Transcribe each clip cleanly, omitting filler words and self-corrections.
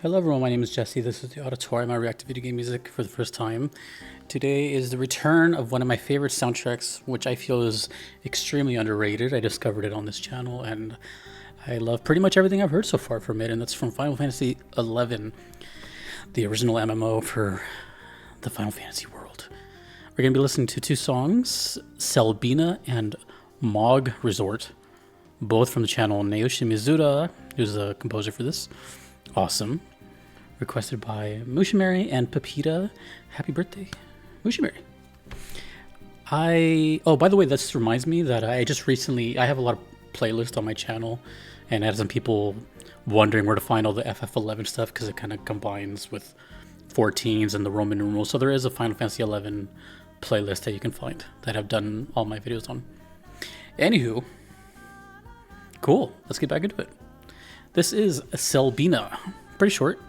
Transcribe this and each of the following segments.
Hello everyone, my name is Jesse. This is the Auditorium. I react to video game music for the first time. Today is the return of one of my favorite soundtracks, which I feel is extremely underrated. I discovered it on this channel and I love pretty much everything I've heard so far from it, and that's from Final Fantasy XI, the original MMO for the Final Fantasy world. We're going to be listening to two songs, Selbina and MOG Resort, both from the channel Naoshi Mizuta, who's the composer for this. Awesome. Requested by Mushimari and Pepita. Happy birthday, Mushimari. Oh, by the way, this reminds me that I have a lot of playlists on my channel, and I had some people wondering where to find all the FF11 stuff because it kind of combines with 14s and the Roman numerals. So there is a Final Fantasy 11 playlist that you can find that I've done all my videos on. Anywho, cool. Let's get back into it. This is Selbina. Pretty short.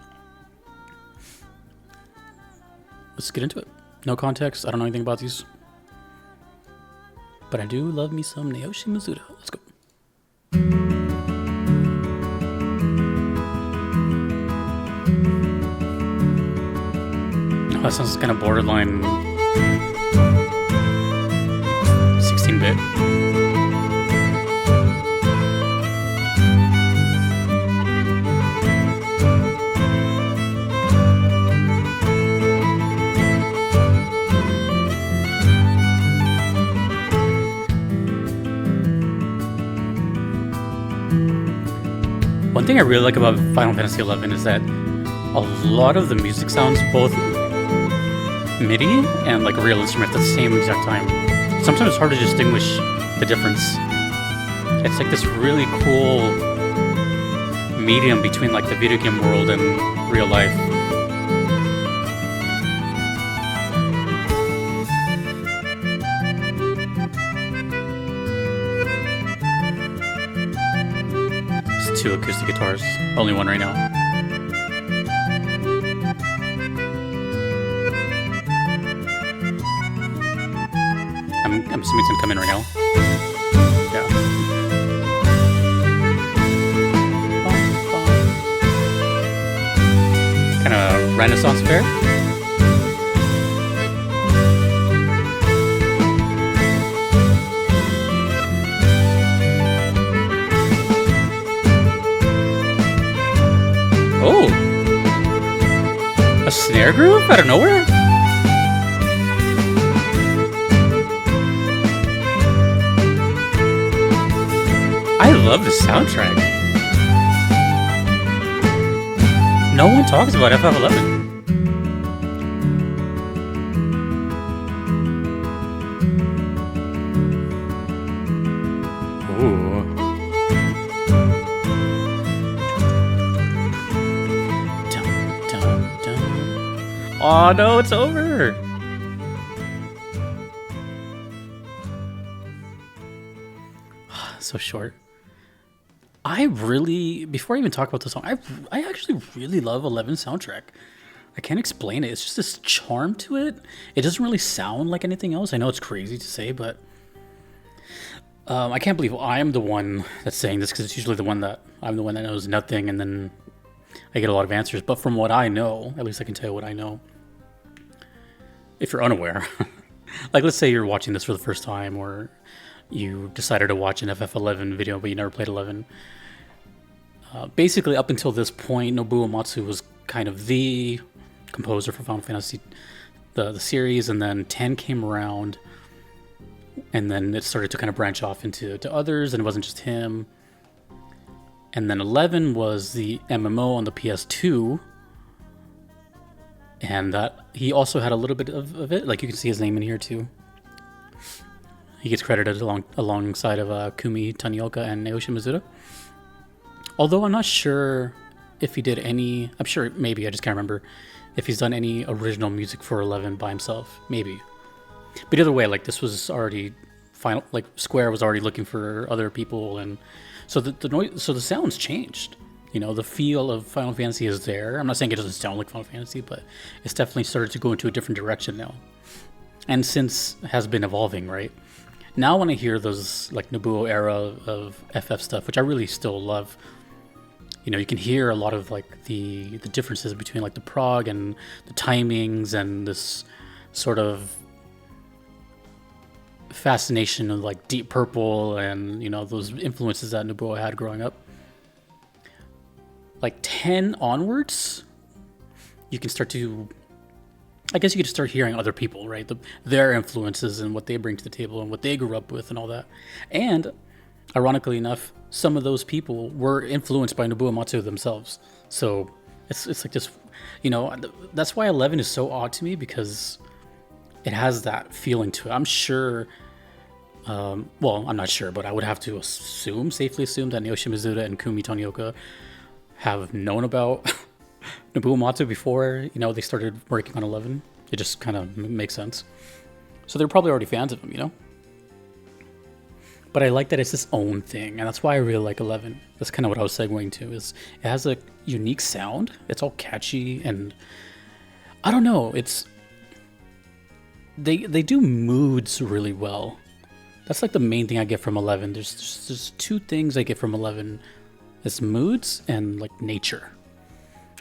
Let's get into it. No context. I don't know anything about these. But I do love me some Naoshi Mizuta. Let's go. Oh, that sounds kind of borderline 16-bit. One thing I really like about Final Fantasy XI is that a lot of the music sounds both MIDI and like a real instrument at the same exact time. Sometimes it's hard to distinguish the difference. It's like this really cool medium between like the video game world and real life. Two acoustic guitars, only one right now. I'm assuming it's gonna come in right now. Yeah. Kind of Renaissance fair. Oh! A snare groove out of nowhere? I love the soundtrack. No one talks about FF11. Ooh. Oh no, it's over! So short. Before I even talk about the song, I actually really love 11's soundtrack. I can't explain it. It's just this charm to it. It doesn't really sound like anything else. I know it's crazy to say, but I can't believe I'm the one that's saying this, because it's usually I'm the one that knows nothing, and then I get a lot of answers. But from what I know, at least I can tell you what I know. If you're unaware, like let's say you're watching this for the first time, or you decided to watch an FF11 video but you never played 11. Basically, up until this point, Nobuo Uematsu was kind of the composer for Final Fantasy, the series, and then 10 came around, and then it started to kind of branch off into others, and it wasn't just him. And then 11 was the MMO on the PS2, and that he also had a little bit of it. Like you can see his name in here too. He gets credited alongside of Kumi Tanioka and Naoshi Mizuta. Although I'm not sure if he did any. I'm sure maybe, I just can't remember if he's done any original music for 11 by himself. Maybe. But either way, like this was already final. Like Square was already looking for other people, and so the noise, so the sounds changed. You know, the feel of Final Fantasy is there. I'm not saying it doesn't sound like Final Fantasy, but it's definitely started to go into a different direction now. And since has been evolving, right? Now when I hear those like Nobuo era of FF stuff, which I really still love, you can hear a lot of like the differences between like the prog and the timings and this sort of fascination of like Deep Purple and those influences that Nobuo had growing up. Like 10 onwards, you can start to, I guess you could start hearing other people, right? Their influences and what they bring to the table and what they grew up with and all that. And ironically enough, some of those people were influenced by Nobuo Uematsu themselves. So it's like just, that's why 11 is so odd to me, because it has that feeling to it. I'm sure, well, I'm not sure, but I would have to safely assume that Naoshi Mizuta and Kumi Tanioka have known about Nobuo Uematsu before, they started working on 11. It just kind of makes sense. So they're probably already fans of him, But I like that it's its own thing, and that's why I really like 11. That's kind of what I was segueing to, is it has a unique sound. It's all catchy, and I don't know, they do moods really well. That's like the main thing I get from 11. There's two things I get from 11. It's moods and like nature.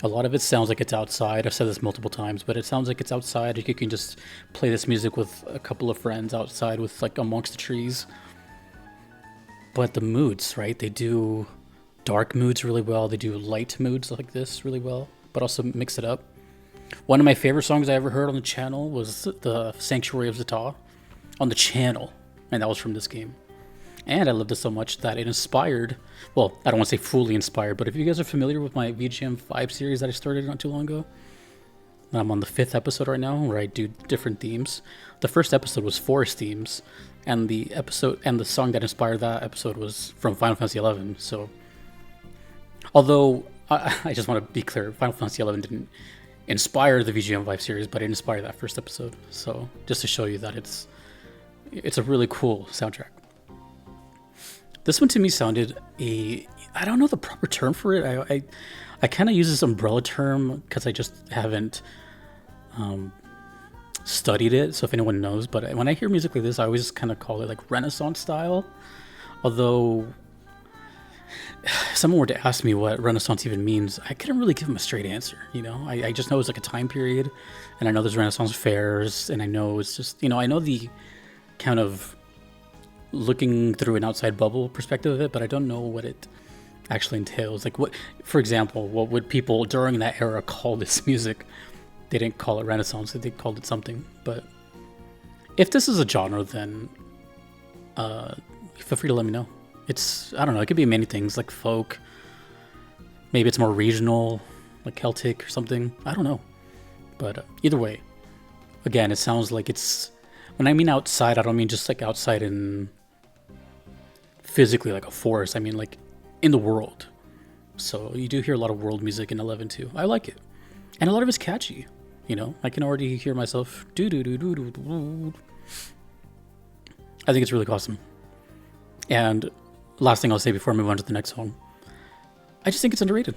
A lot of it sounds like it's outside. I've said this multiple times, but it sounds like it's outside. You can just play this music with a couple of friends outside with like amongst the trees. But the moods, right? They do dark moods really well. They do light moods like this really well, but also mix it up. One of my favorite songs I ever heard on the channel was the Sanctuary of Zata on the channel, and that was from this game. And I loved it so much that it inspired, well, I don't want to say fully inspired, but if you guys are familiar with my VGM 5 series that I started not too long ago, I'm on the 5th episode right now, where I do different themes. The first episode was forest themes, and the song that inspired that episode was from Final Fantasy XI. So, although I just want to be clear, Final Fantasy XI didn't inspire the VGM 5 series, but it inspired that first episode. So, just to show you that it's a really cool soundtrack. This one to me sounded I don't know the proper term for it. I kind of use this umbrella term because I just haven't studied it. So if anyone knows, but when I hear music like this, I always kind of call it like Renaissance style. Although, if someone were to ask me what Renaissance even means, I couldn't really give them a straight answer. I just know it's like a time period, and I know there's Renaissance fairs, and I know it's just, I know the kind of looking through an outside bubble perspective of it, but I don't know what it actually entails. Like, what, for example, what would people during that era call this music? They didn't call it Renaissance, they called it something. But if this is a genre, then feel free to let me know. I don't know, it could be many things, like folk, maybe it's more regional, like Celtic or something, I don't know. But either way, again, it sounds like it's, when I mean outside, I don't mean just like outside in physically like a forest. I mean like in the world. So you do hear a lot of world music in 11 too. I like it. And a lot of it's catchy. I can already hear myself do do do do do do. I think it's really awesome. And last thing I'll say before I move on to the next song, I just think it's underrated,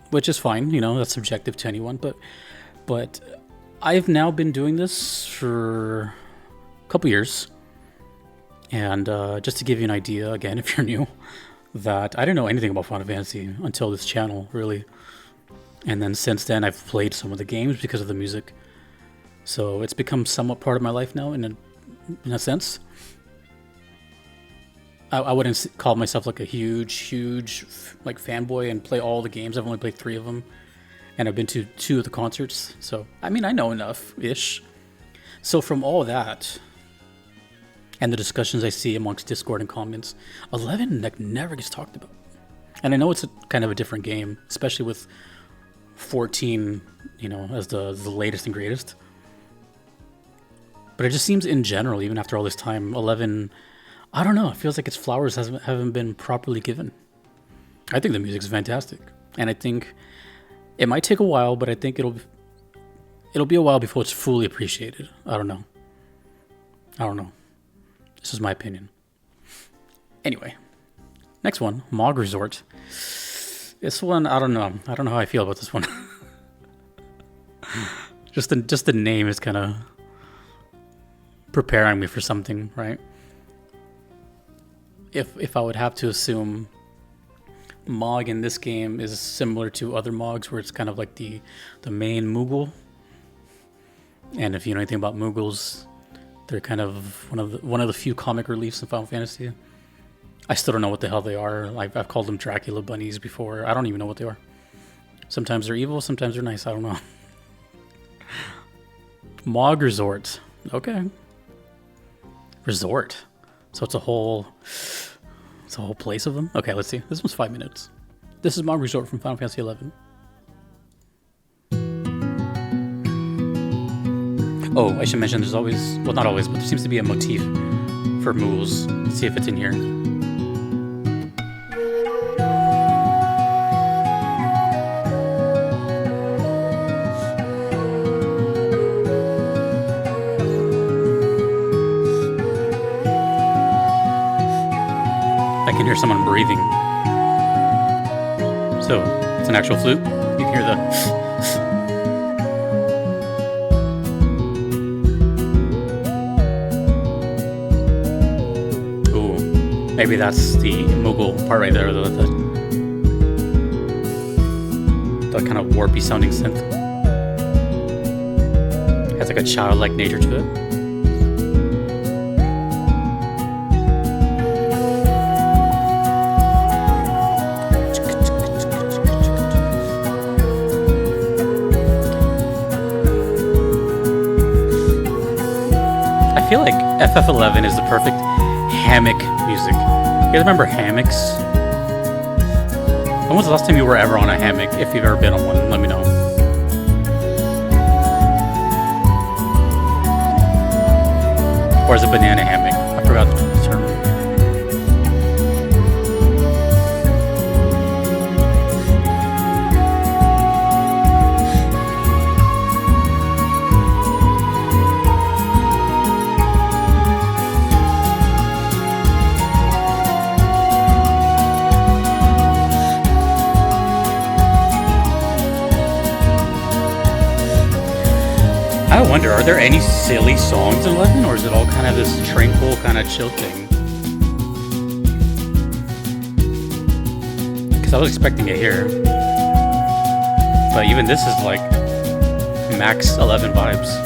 which is fine. That's subjective to anyone. But I've now been doing this for a couple years. And just to give you an idea, again, if you're new, that I didn't know anything about Final Fantasy until this channel, really. And then since then, I've played some of the games because of the music. So it's become somewhat part of my life now, in a sense. I wouldn't call myself like a huge like fanboy and play all the games. I've only played 3 of them, and I've been to 2 of the concerts. So I mean, I know enough-ish. So from all that, and the discussions I see amongst Discord and comments, 11 like never gets talked about. And I know it's kind of a different game, especially with 14, as the latest and greatest. But it just seems in general, even after all this time, 11, I don't know, it feels like its flowers haven't been properly given. I think the music's fantastic. And I think it might take a while, but I think it'll be a while before it's fully appreciated. I don't know. This is my opinion. Anyway, next one, MOG Resort. This one, I don't know. I don't know how I feel about this one. just the name is kind of preparing me for something, right? If I would have to assume MOG in this game is similar to other MOGs, where it's kind of like the main Moogle. And if you know anything about Moogles, they're kind of one of the few comic reliefs in Final Fantasy. I still don't know what the hell they are. I've called them Dracula bunnies before. I don't even know what they are. Sometimes they're evil, sometimes they're nice. I don't know. MOG Resort. Okay. Resort. So it's a whole place of them. Okay, let's see. This one's 5 minutes. This is MOG Resort from Final Fantasy 11. Oh, I should mention there's always, well, not always, but there seems to be a motif for moves. Let's see if it's in here. I can hear someone breathing. So, it's an actual flute. You can hear the... Maybe that's the Moogle part right there, the kind of warpy sounding synth. It has like a childlike nature to it. I feel like FF11 is the perfect hammock music. You guys remember hammocks? When was the last time you were ever on a hammock? If you've ever been on one, let me know. Or is it banana hammock? I forgot the term. I wonder, are there any silly songs in 11, or is it all kind of this tranquil, kind of chill thing? Because I was expecting it here. But even this is like max 11 vibes.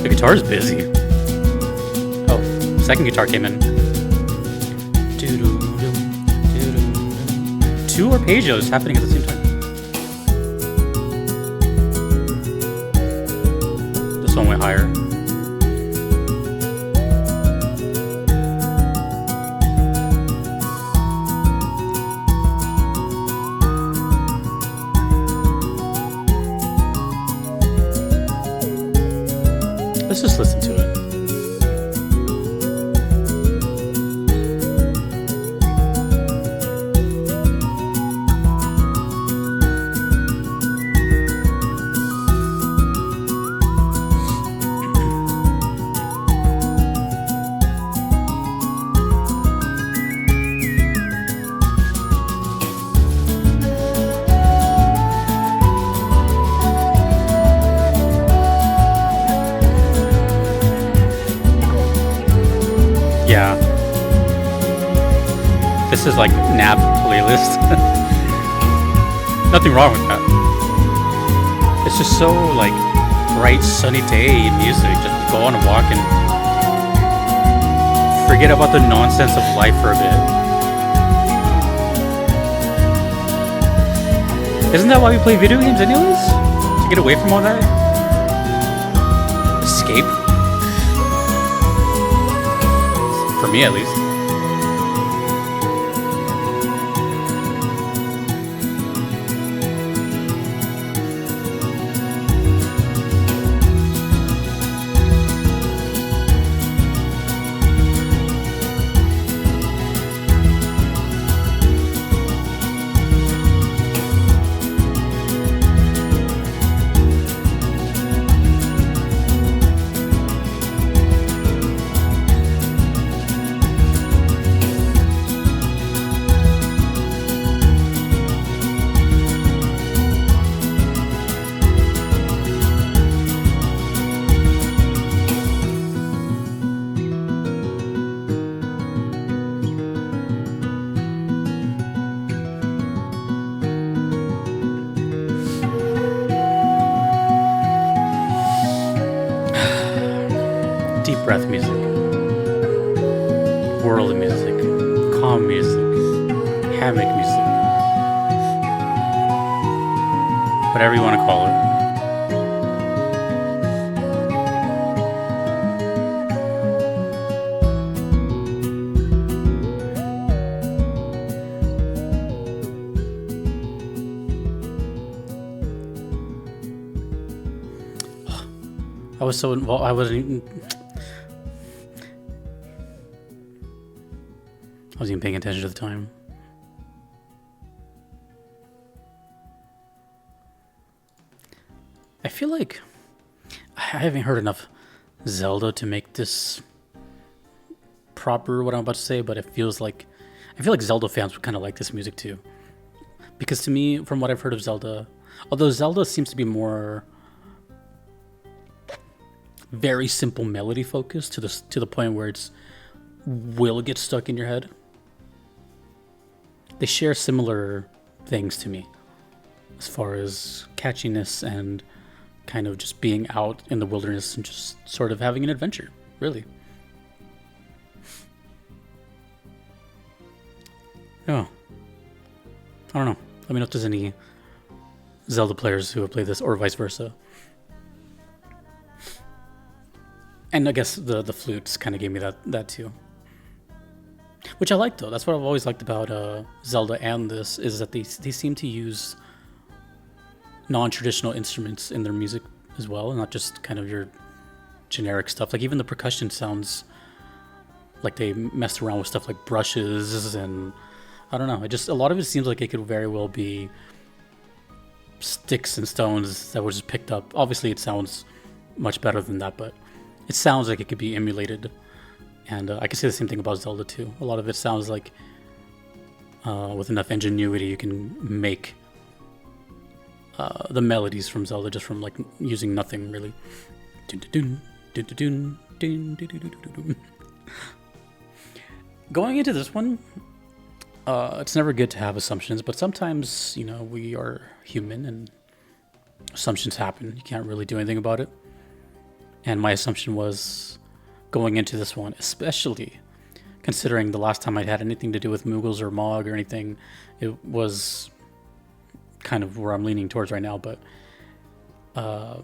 The guitar's busy. Oh, second guitar came in. Two arpeggios happening at the same time. This one went higher. Let's just listen to it. Yeah. This is like nap playlist. Nothing wrong with that. It's just so like bright sunny day music. Just go on a walk and forget about the nonsense of life for a bit. Isn't that why we play video games anyways? To get away from all that? Escape? For me, at least. breath music, world music, calm music, hammock music, whatever you want to call it. I was so involved. I wasn't even paying attention to the time. I feel like I haven't heard enough Zelda to make this proper what I'm about to say, but I feel like Zelda fans would kind of like this music too. Because to me, from what I've heard of Zelda, although Zelda seems to be more very simple melody focused to the point where it's will get stuck in your head. They share similar things to me as far as catchiness and kind of just being out in the wilderness and just sort of having an adventure, really. Oh, I don't know. Let me know if there's any Zelda players who have played this or vice versa. And I guess the flutes kind of gave me that too. Which I like though. That's what I've always liked about Zelda and this, is that they seem to use non-traditional instruments in their music as well, and not just kind of your generic stuff. Like even the percussion sounds like they messed around with stuff like brushes, and I don't know. A lot of it seems like it could very well be sticks and stones that were just picked up. Obviously it sounds much better than that, but it sounds like it could be emulated. And I can say the same thing about Zelda too. A lot of it sounds like with enough ingenuity you can make the melodies from Zelda just from like using nothing really. Going into this one, it's never good to have assumptions, but sometimes, we are human and assumptions happen. You can't really do anything about it. And my assumption was, going into this one, especially considering the last time I'd had anything to do with Moogles or MOG or anything, it was kind of where I'm leaning towards right now. But I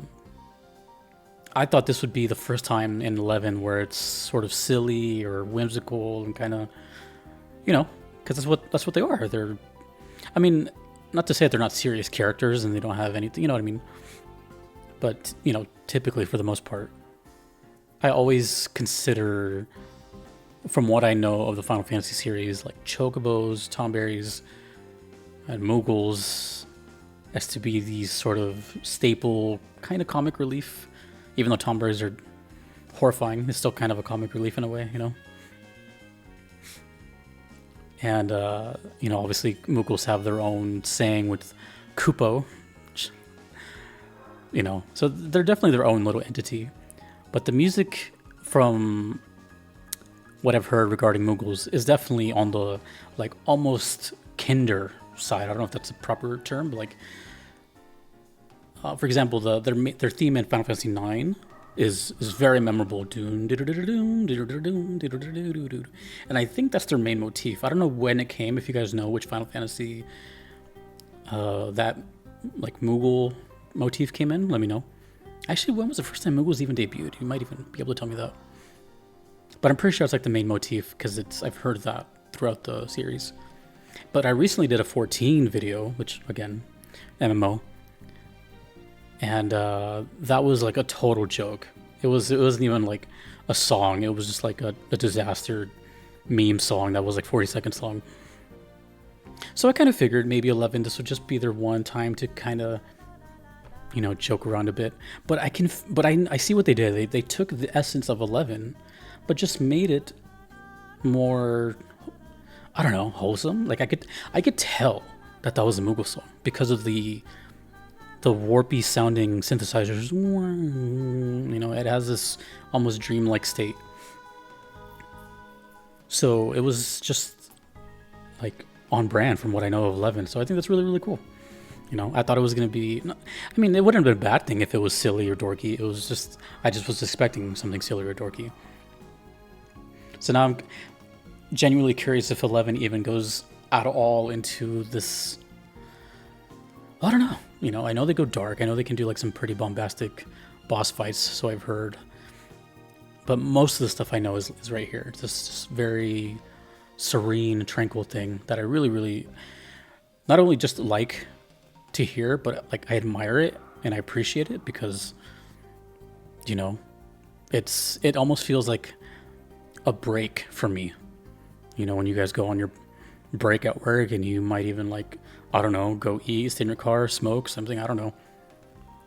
thought this would be the first time in 11 where it's sort of silly or whimsical and kind of, because that's what they are. They're, I mean, not to say that they're not serious characters and they don't have anything, you know what I mean? But, typically for the most part, I always consider, from what I know of the Final Fantasy series, like Chocobos, Tomberries, and Moogles, as to be these sort of staple kind of comic relief. Even though Tomberries are horrifying, it's still kind of a comic relief in a way, And, obviously Moogles have their own saying with Kupo, so they're definitely their own little entity. But the music, from what I've heard regarding Moogles, is definitely on the like almost kinder side. I don't know if that's a proper term, but like, for example, their theme in Final Fantasy IX is very memorable. And I think that's their main motif. I don't know when it came. If you guys know which Final Fantasy that like Moogle motif came in, let me know. Actually, when was the first time Moogles even debuted? You might even be able to tell me that. But I'm pretty sure it's like the main motif, because I've heard that throughout the series. But I recently did a 14 video, which again, MMO, and that was like a total joke. It wasn't even like a song. It was just like a disaster meme song that was like 40 seconds long. So I kind of figured maybe 11, this would just be their one time to kind of, joke around a bit. But I see what they did. They took the essence of 11, but just made it more, I don't know, wholesome. Like I could tell that was a Moogle song because of the warpy sounding synthesizers. It has this almost dreamlike state. So it was just like on brand from what I know of 11. So I think that's really, really cool. I thought it was going to be, I mean, it wouldn't have been a bad thing if it was silly or dorky. It was just, I just was expecting something silly or dorky. So now I'm genuinely curious if 11 even goes at all into this. I don't know. You know, I know they go dark. I know they can do like some pretty bombastic boss fights, so I've heard. But most of the stuff I know is right here. It's this very serene, tranquil thing that I really, really not only just like to hear, but like I admire it and I appreciate it because, you know, it almost feels like a break for me. You know, when you guys go on your break at work and you might even like, I don't know, go eat, stay in your car, smoke something, I don't know.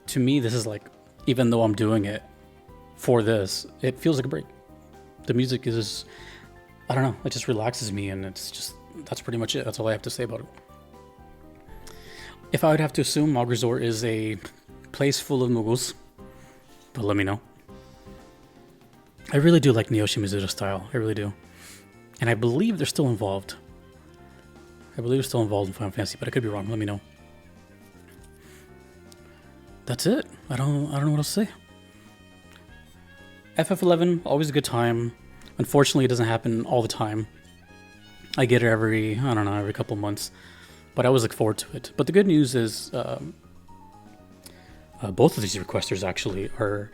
To me, this is like, even though I'm doing it for this, it feels like a break. The music is, I don't know, it just relaxes me, and it's just, that's pretty much it. That's all I have to say about it. If I would have to assume, MOG Resort is a place full of Mughals, but let me know. I really do like Naoshi Mizuta style, I really do. And I believe they're still involved. I believe they're still involved in Final Fantasy, but I could be wrong, let me know. That's it. I don't know what else to say. FF11, always a good time. Unfortunately, it doesn't happen all the time. I get it every couple months. But I always look forward to it. But the good news is both of these requesters actually are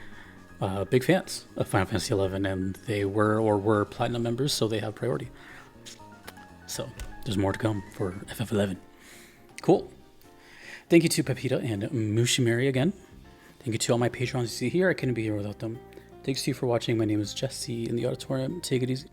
big fans of Final Fantasy XI, and they were Platinum members, so they have priority. So there's more to come for FF11. Cool. Thank you to Pepita and Mushimari again. Thank you to all my patrons you see here. I couldn't be here without them. Thanks to you for watching. My name is Jesse in the auditorium. Take it easy.